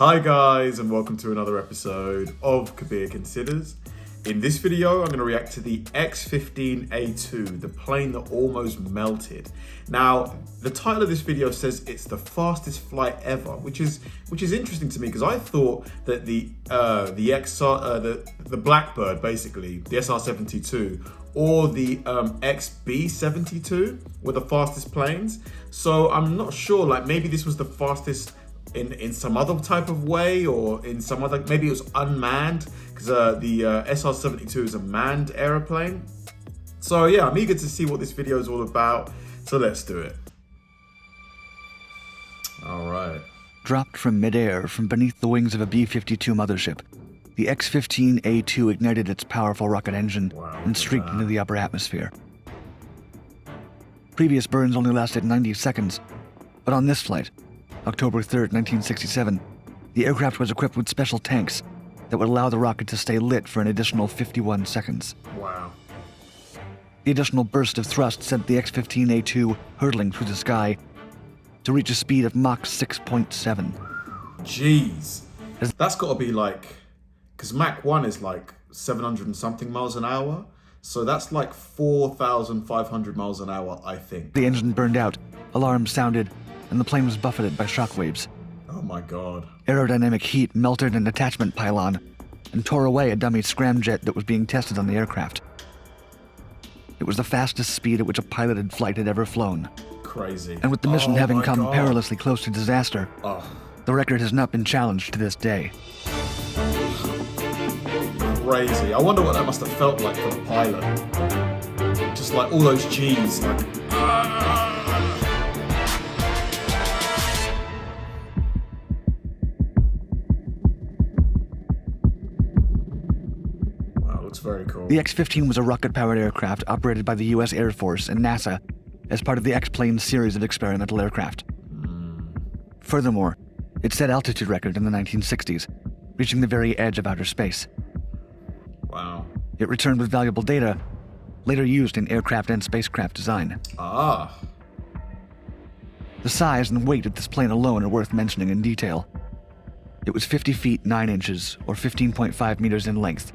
Hi guys, and welcome to another episode of Kabir Considers. In this video, I'm going to react to the X15 A-2, the plane that almost melted. Now, the title of this video says it's the fastest flight ever, which is interesting to me because I thought that the Blackbird, basically the SR-72, or the XB-72 were the fastest planes. So I'm not sure. Like maybe this was the fastest in some other type of way, or in some other, maybe it was unmanned, because the SR-72 is a manned aeroplane. So yeah, I'm eager to see what this video is all about, so let's do it. All right. Dropped from midair from beneath the wings of a B-52 mothership, the X-15 A-2 ignited its powerful rocket engine and streaked into the upper atmosphere. Previous burns only lasted 90 seconds, but on this flight, October 3, 1967, the aircraft was equipped with special tanks that would allow the rocket to stay lit for an additional 51 seconds. Wow. The additional burst of thrust sent the X-15 A-2 hurtling through the sky to reach a speed of Mach 6.7. Jeez. That's got to be like, because Mach 1 is like 700 and something miles an hour, so that's like 4,500 miles an hour, I think. The engine burned out, alarms sounded, and the plane was buffeted by shockwaves. Oh my god. Aerodynamic heat melted an attachment pylon and tore away a dummy scramjet that was being tested on the aircraft. It was the fastest speed at which a piloted flight had ever flown. Crazy. And with the mission having come perilously close to disaster, the record has not been challenged to this day. Crazy. I wonder what that must have felt like for the pilot. Just like all those G's, like... Very cool. The X-15 was a rocket-powered aircraft operated by the U.S. Air Force and NASA as part of the X-plane series of experimental aircraft. Furthermore, it set altitude record in the 1960s, reaching the very edge of outer space. Wow. It returned with valuable data, later used in aircraft and spacecraft design. Ah. The size and weight of this plane alone are worth mentioning in detail. It was 50 feet 9 inches, or 15.5 meters in length,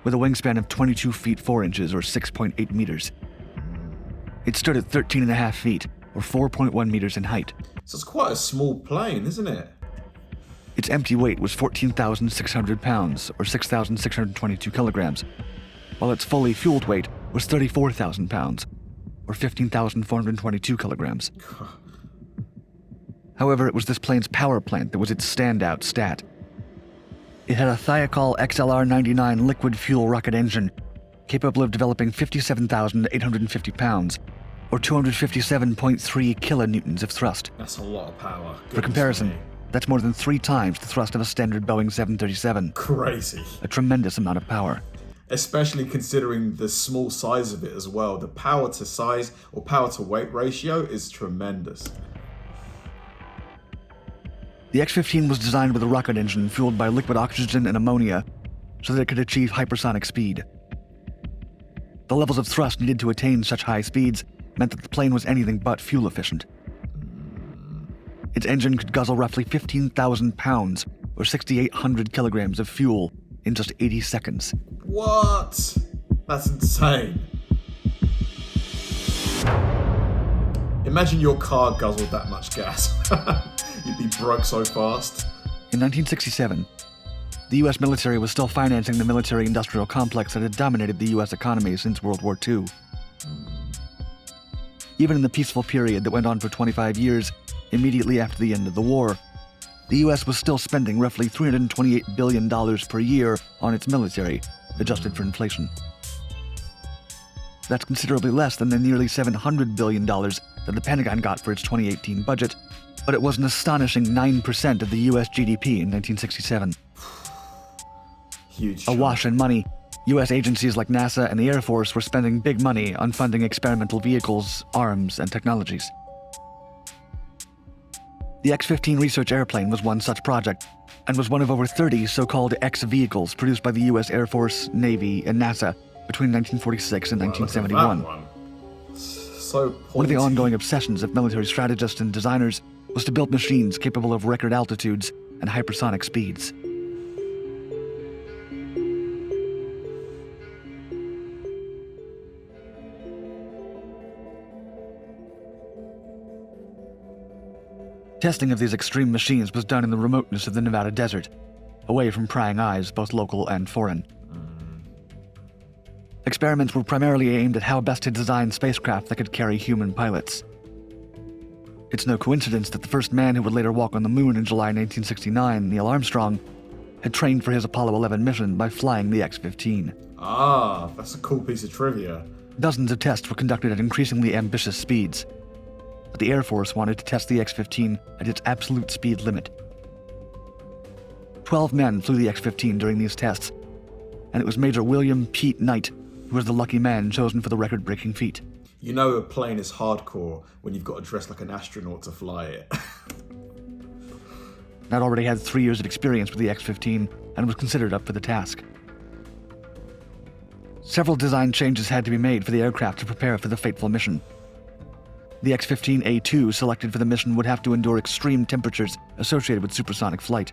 with a wingspan of 22 feet 4 inches, or 6.8 meters. It stood at 13.5 feet, or 4.1 meters in height. So it's quite a small plane, isn't it? Its empty weight was 14,600 pounds, or 6,622 kilograms, while its fully fueled weight was 34,000 pounds, or 15,422 kilograms. However, it was this plane's power plant that was its standout stat. It had a Thiokol XLR-99 liquid fuel rocket engine capable of developing 57,850 pounds, or 257.3 kilonewtons of thrust. That's a lot of power. For comparison, that's more than 3 times the thrust of a standard Boeing 737. Crazy. A tremendous amount of power. Especially considering the small size of it as well. The power to size or power to weight ratio is tremendous. The X-15 was designed with a rocket engine fueled by liquid oxygen and ammonia so that it could achieve hypersonic speed. The levels of thrust needed to attain such high speeds meant that the plane was anything but fuel efficient. Its engine could guzzle roughly 15,000 pounds, or 6,800 kilograms of fuel in just 80 seconds. What? That's insane. Imagine your car guzzled that much gas. You'd be broke so fast. In 1967, the U.S. military was still financing the military-industrial complex that had dominated the U.S. economy since World War II. Even in the peaceful period that went on for 25 years, immediately after the end of the war, the U.S. was still spending roughly $328 billion per year on its military, adjusted for inflation. That's considerably less than the nearly $700 billion that the Pentagon got for its 2018 budget, but it was an astonishing 9% of the U.S. GDP in 1967. Huge. Awash in money, U.S. agencies like NASA and the Air Force were spending big money on funding experimental vehicles, arms, and technologies. The X-15 research airplane was one such project, and was one of over 30 so-called X vehicles produced by the U.S. Air Force, Navy, and NASA between 1946 and 1971. So one of the ongoing obsessions of military strategists and designers was to build machines capable of record altitudes and hypersonic speeds. Testing of these extreme machines was done in the remoteness of the Nevada desert, away from prying eyes, both local and foreign. Experiments were primarily aimed at how best to design spacecraft that could carry human pilots. It's no coincidence that the first man who would later walk on the moon in July 1969, Neil Armstrong, had trained for his Apollo 11 mission by flying the X-15. Ah, that's a cool piece of trivia. Dozens of tests were conducted at increasingly ambitious speeds, but the Air Force wanted to test the X-15 at its absolute speed limit. 12 men flew the X-15 during these tests, and it was Major William Pete Knight who was the lucky man chosen for the record-breaking feat. You know a plane is hardcore when you've got to dress like an astronaut to fly it. Knight already had 3 years of experience with the X-15 and was considered up for the task. Several design changes had to be made for the aircraft to prepare for the fateful mission. The X-15 A-2 selected for the mission would have to endure extreme temperatures associated with supersonic flight.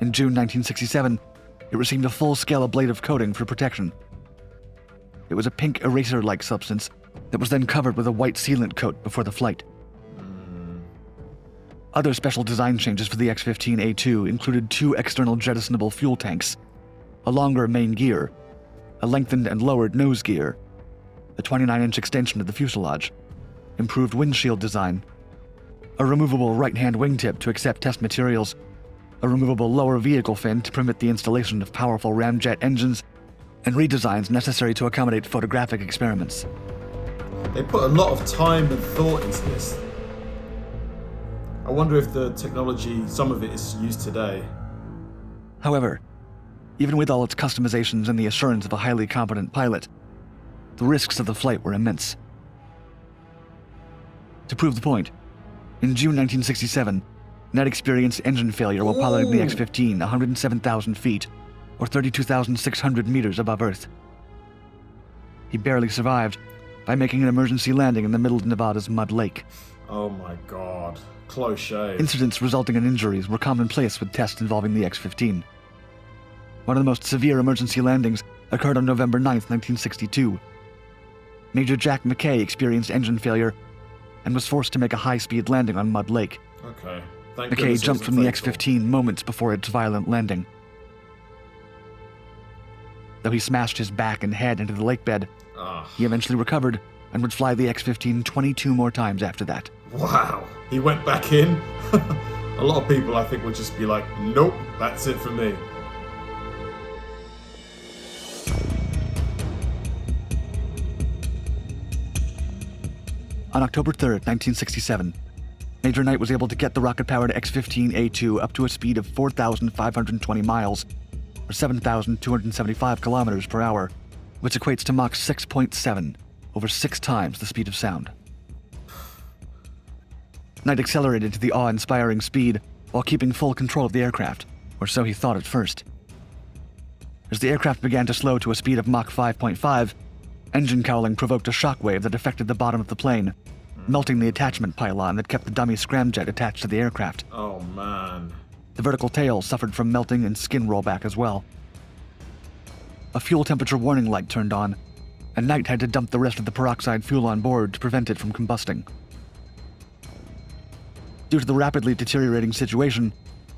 In June 1967, it received a full-scale ablative coating for protection. It was a pink eraser-like substance that was then covered with a white sealant coat before the flight. Other special design changes for the X-15 A-2 included 2 external jettisonable fuel tanks, a longer main gear, a lengthened and lowered nose gear, a 29-inch extension of the fuselage, improved windshield design, a removable right-hand wingtip to accept test materials, a removable lower vehicle fin to permit the installation of powerful ramjet engines, and redesigns necessary to accommodate photographic experiments. They put a lot of time and thought into this. I wonder if the technology, some of it is used today. However, even with all its customizations and the assurance of a highly competent pilot, the risks of the flight were immense. To prove the point, in June 1967, Knight experienced engine failure while piloting the X-15 107,000 feet, or 32,600 meters above Earth. He barely survived by making an emergency landing in the middle of Nevada's Mud Lake. Oh my god, close shave. Incidents resulting in injuries were commonplace with tests involving the X-15. One of the most severe emergency landings occurred on November 9, 1962. Major Jack McKay experienced engine failure and was forced to make a high-speed landing on Mud Lake. Okay. McKay jumped from the X-15 moments before its violent landing. Though he smashed his back and head into the lake bed, he eventually recovered and would fly the X-15 22 more times after that. Wow. He went back in? A lot of people, I think, would just be like, nope, that's it for me. On October 3rd, 1967, Major Knight was able to get the rocket-powered X-15 A-2 up to a speed of 4,520 miles, or 7,275 kilometers per hour, which equates to Mach 6.7, over 6 times the speed of sound. Knight accelerated to the awe-inspiring speed while keeping full control of the aircraft, or so he thought at first. As the aircraft began to slow to a speed of Mach 5.5, engine cowling provoked a shockwave that affected the bottom of the plane, melting the attachment pylon that kept the dummy scramjet attached to the aircraft. Oh man. The vertical tail suffered from melting and skin rollback as well. A fuel temperature warning light turned on, and Knight had to dump the rest of the peroxide fuel on board to prevent it from combusting. Due to the rapidly deteriorating situation,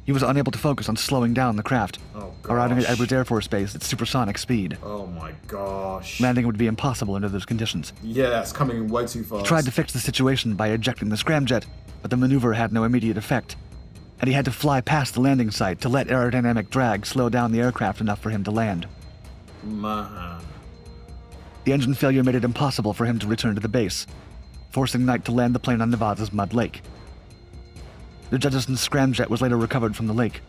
he was unable to focus on slowing down the craft, arriving at Edwards Air Force Base at supersonic speed. Oh my gosh. Landing would be impossible under those conditions. Yeah, it's coming in way too fast. He tried to fix the situation by ejecting the scramjet, but the maneuver had no immediate effect, and he had to fly past the landing site to let aerodynamic drag slow down the aircraft enough for him to land. Man. The engine failure made it impossible for him to return to the base, forcing Knight to land the plane on Nevada's Mud Lake. The jettisoned scramjet was later recovered from the lake.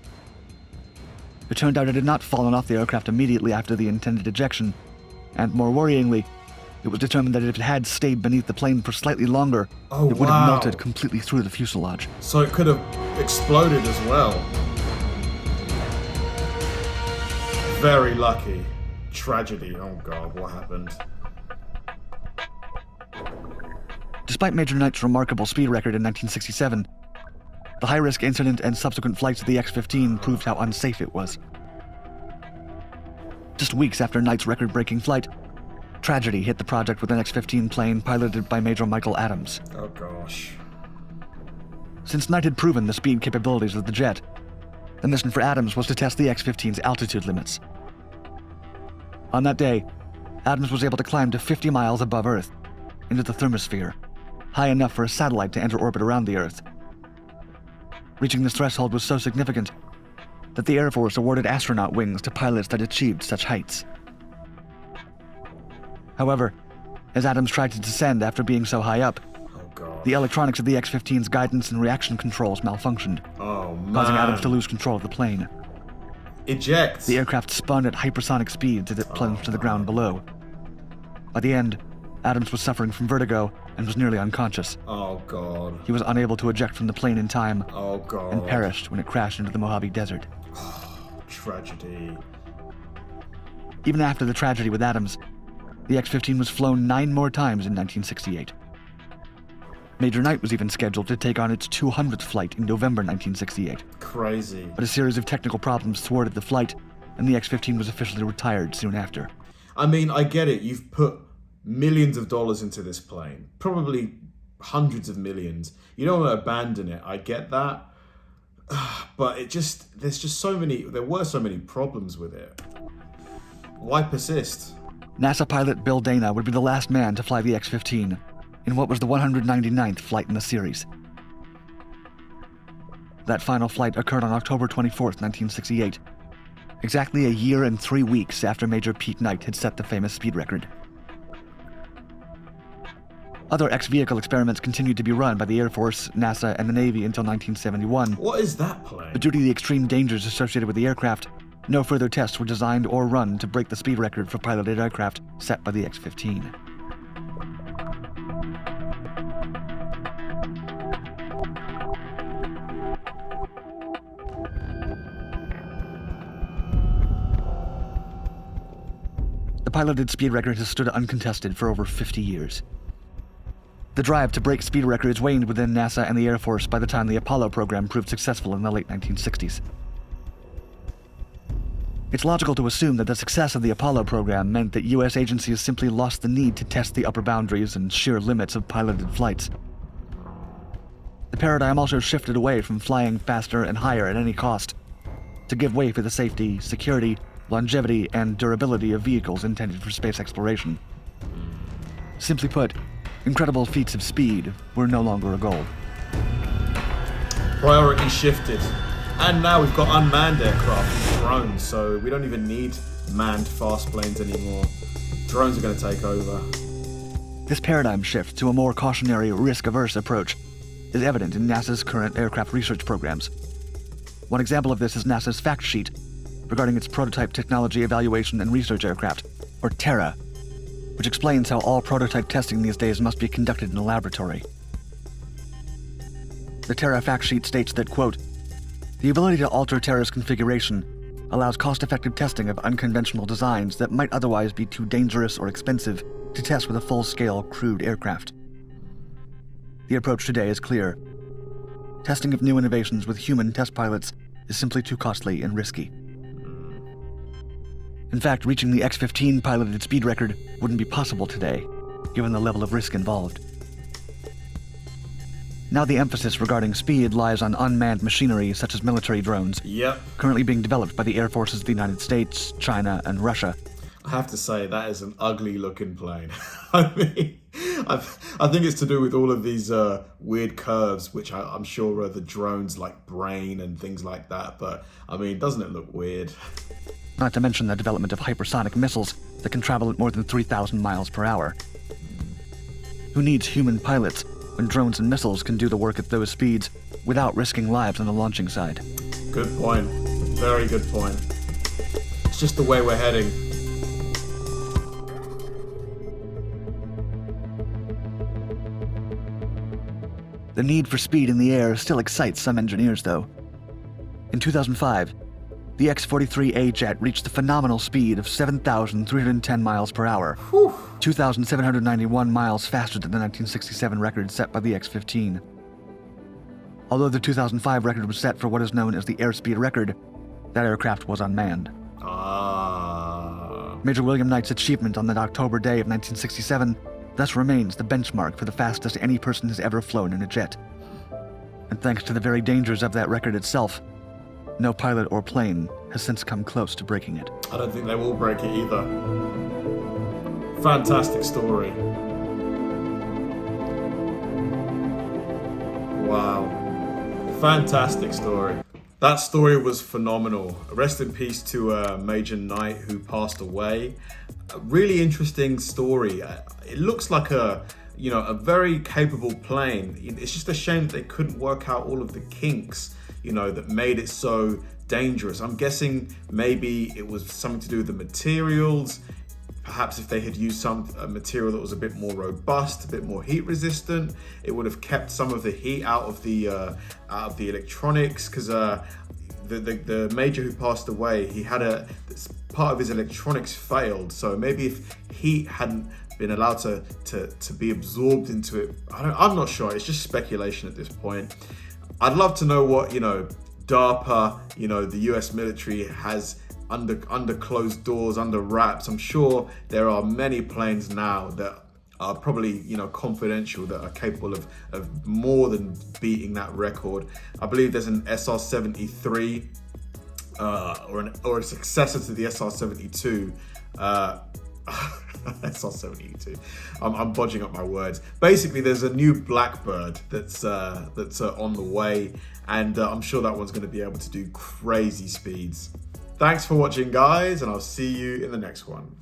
It turned out it had not fallen off the aircraft immediately after the intended ejection, and more worryingly, it was determined that if it had stayed beneath the plane for slightly longer, it would have melted completely through the fuselage. So it could have exploded as well. Very lucky. Tragedy. Oh god, what happened? Despite Major Knight's remarkable speed record in 1967, The high-risk incident and subsequent flights of the X-15 proved how unsafe it was. Just weeks after Knight's record-breaking flight, tragedy hit the project with an X-15 plane piloted by Major Michael Adams. Oh gosh. Since Knight had proven the speed capabilities of the jet, the mission for Adams was to test the X-15's altitude limits. On that day, Adams was able to climb to 50 miles above Earth, into the thermosphere, high enough for a satellite to enter orbit around the Earth. Reaching this threshold was so significant that the Air Force awarded astronaut wings to pilots that achieved such heights. However, as Adams tried to descend after being so high up, the electronics of the X-15's guidance and reaction controls malfunctioned, causing Adams to lose control of the plane. Eject! The aircraft spun at hypersonic speeds as it plunged to the ground below. By the end, Adams was suffering from vertigo and was nearly unconscious. Oh god. He was unable to eject from the plane in time and perished when it crashed into the Mojave Desert. Tragedy. Even after the tragedy with Adams, the X-15 was flown 9 more times in 1968. Major Knight was even scheduled to take on its 200th flight in November 1968. Crazy. But a series of technical problems thwarted the flight, and the X-15 was officially retired soon after. I mean, I get it. You've put millions of dollars into this plane. Probably hundreds of millions. You don't want to abandon it. I get that. But there were so many problems with it. Why persist? NASA pilot Bill Dana would be the last man to fly the X-15 in what was the 199th flight in the series. That final flight occurred on October 24th, 1968, exactly a year and 3 weeks after Major Pete Knight had set the famous speed record. Other X-vehicle experiments continued to be run by the Air Force, NASA, and the Navy until 1971. What is that plane? But due to the extreme dangers associated with the aircraft, no further tests were designed or run to break the speed record for piloted aircraft set by the X-15. The piloted speed record has stood uncontested for over 50 years. The drive to break speed records waned within NASA and the Air Force by the time the Apollo program proved successful in the late 1960s. It's logical to assume that the success of the Apollo program meant that U.S. agencies simply lost the need to test the upper boundaries and sheer limits of piloted flights. The paradigm also shifted away from flying faster and higher at any cost, to give way for the safety, security, longevity, and durability of vehicles intended for space exploration. Simply put, incredible feats of speed were no longer a goal. Priority shifted. And now we've got unmanned aircraft and drones, so we don't even need manned fast planes anymore. Drones are going to take over. This paradigm shift to a more cautionary, risk-averse approach is evident in NASA's current aircraft research programs. One example of this is NASA's fact sheet regarding its Prototype Technology Evaluation and Research Aircraft, or TERA, which explains how all prototype testing these days must be conducted in a laboratory. The TERA fact sheet states that, quote, "The ability to alter TERA's configuration allows cost-effective testing of unconventional designs that might otherwise be too dangerous or expensive to test with a full-scale crewed aircraft." The approach today is clear. Testing of new innovations with human test pilots is simply too costly and risky. In fact, reaching the X-15 piloted speed record wouldn't be possible today, given the level of risk involved. Now the emphasis regarding speed lies on unmanned machinery such as military drones, currently being developed by the air forces of the United States, China, and Russia. I have to say, that is an ugly-looking plane. I mean, I think it's to do with all of these weird curves, which I'm sure are the drones' like brain and things like that. But I mean, doesn't it look weird? Not to mention the development of hypersonic missiles that can travel at more than 3,000 miles per hour. Who needs human pilots when drones and missiles can do the work at those speeds without risking lives on the launching side? Good point. Very good point. It's just the way we're heading. The need for speed in the air still excites some engineers, though. In 2005, the X-43A jet reached a phenomenal speed of 7,310 miles per hour, 2,791 miles faster than the 1967 record set by the X-15. Although the 2005 record was set for what is known as the airspeed record, that aircraft was unmanned. Major William Knight's achievement on that October day of 1967 thus remains the benchmark for the fastest any person has ever flown in a jet. And thanks to the very dangers of that record itself, no pilot or plane has since come close to breaking it. I don't think they will break it either. Fantastic story. Wow. Fantastic story. That story was phenomenal. Rest in peace to Major Knight, who passed away. A really interesting story. It looks like a very capable plane. It's just a shame that they couldn't work out all of the kinks, that made it so dangerous. I'm guessing maybe it was something to do with the materials. Perhaps if they had used a material that was a bit more robust, a bit more heat resistant, it would have kept some of the heat out of the electronics. Because the major who passed away, he had part of his electronics failed. So maybe if heat hadn't been allowed to be absorbed into it, I'm not sure. It's just speculation at this point. I'd love to know what DARPA, the US military has under closed doors, under wraps. I'm sure there are many planes now that are probably confidential, that are capable of more than beating that record. I believe there's an SR-73 or a successor to the SR-72. SR-72. I'm bodging up my words. Basically, there's a new Blackbird that's on the way, and I'm sure that one's going to be able to do crazy speeds. Thanks for watching, guys, and I'll see you in the next one.